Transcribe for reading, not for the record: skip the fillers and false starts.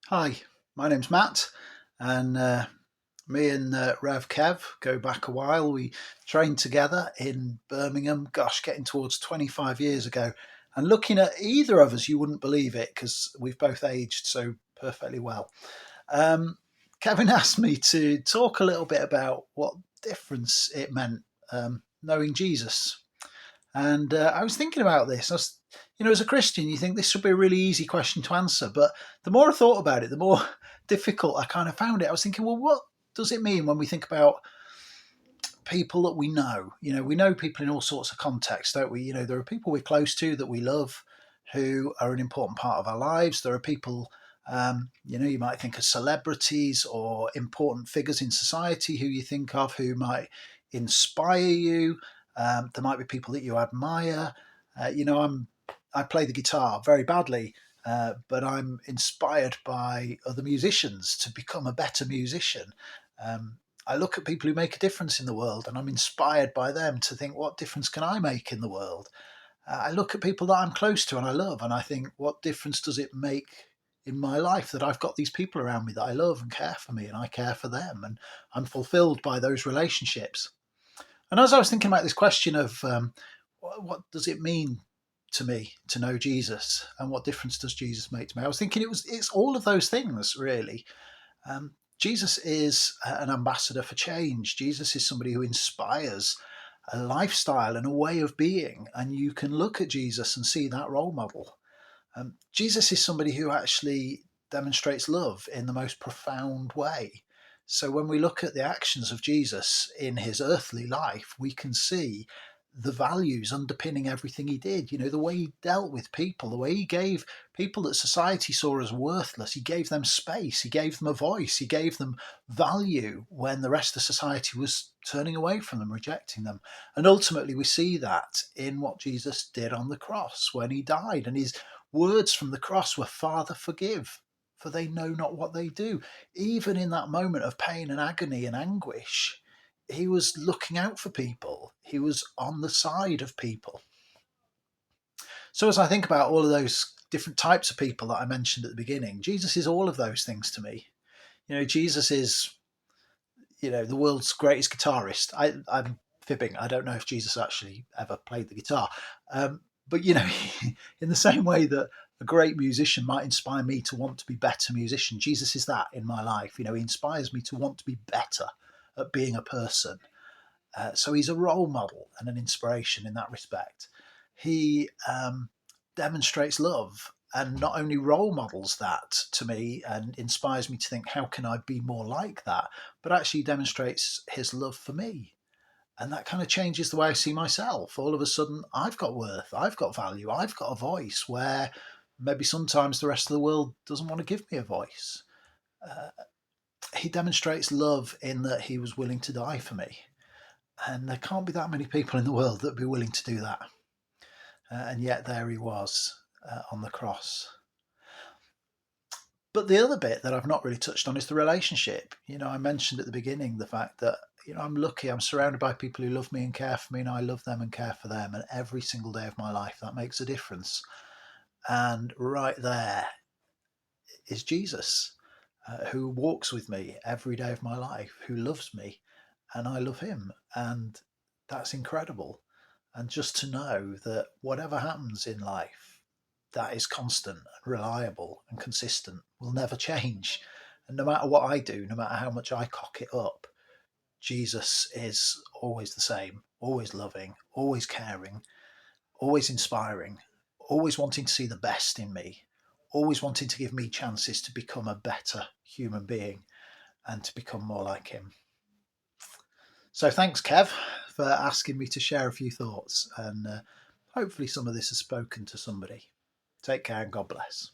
Hi, my name's Matt, and me and Rev Kev go back a while. We trained together in Birmingham, gosh, getting towards 25 years ago. And looking at either of us, you wouldn't believe it because we've both aged so perfectly well. Um, Kevin asked me to talk a little bit about what difference it meant knowing Jesus. And I was thinking about this. As a Christian, you think this would be a really easy question to answer. But the more I thought about it, the more difficult I kind of found it. I was thinking, well, what does it mean when we think about people that we know? We know people in all sorts of contexts, don't we? There are people we're close to that we love who are an important part of our lives. There are people, you might think of celebrities or important figures in society who you think of who might inspire you. There might be people that you admire. I play the guitar very badly, but I'm inspired by other musicians to become a better musician. Um, I look at people who make a difference in the world and I'm inspired by them to think, what difference can I make in the world? I look at people that I'm close to and I love, and I think, what difference does it make in my life that I've got these people around me that I love and care for me, and I care for them, and I'm fulfilled by those relationships. And as I was thinking about this question of what does it mean to me to know Jesus, and what difference does Jesus make to me, I was thinking it's all of those things really. Jesus is an ambassador for change. Jesus is somebody who inspires a lifestyle and a way of being, and you can look at Jesus and see that role model. Jesus is somebody who actually demonstrates love in the most profound way. So when we look at the actions of Jesus in his earthly life, we can see the values underpinning everything he did. The way he dealt with people, the way he gave people that society saw as worthless, he gave them space, he gave them a voice, he gave them value when the rest of society was turning away from them, rejecting them. And ultimately, we see that in what Jesus did on the cross when he died. And his words from the cross were, Father, forgive, for they know not what they do. Even in that moment of pain and agony and anguish, he was looking out for people. He was on the side of people. So as I think about all of those different types of people that I mentioned at the beginning, Jesus is all of those things to me. Jesus is, the world's greatest guitarist. I'm fibbing. I don't know if Jesus actually ever played the guitar. But, in the same way that a great musician might inspire me to want to be better musician, Jesus is that in my life. He inspires me to want to be better at being a person. So he's a role model and an inspiration in that respect. He demonstrates love and not only role models that to me and inspires me to think, how can I be more like that? But actually demonstrates his love for me. And that kind of changes the way I see myself. All of a sudden, I've got worth, I've got value, I've got a voice where maybe sometimes the rest of the world doesn't want to give me a voice. Uh, he demonstrates love in that he was willing to die for me. And there can't be that many people in the world that would be willing to do that. And yet there he was on the cross. But the other bit that I've not really touched on is the relationship. I mentioned at the beginning the fact that, I'm lucky, I'm surrounded by people who love me and care for me, and I love them and care for them. And every single day of my life, that makes a difference. And right there is Jesus, who walks with me every day of my life, who loves me, and I love him. And that's incredible. And just to know that whatever happens in life, that is constant and reliable and consistent, will never change. And no matter what I do, no matter how much I cock it up, Jesus is always the same, always loving, always caring, always inspiring, always wanting to see the best in me, always wanting to give me chances to become a better human being and to become more like him. So thanks, Kev, for asking me to share a few thoughts, and hopefully some of this has spoken to somebody. Take care and God bless.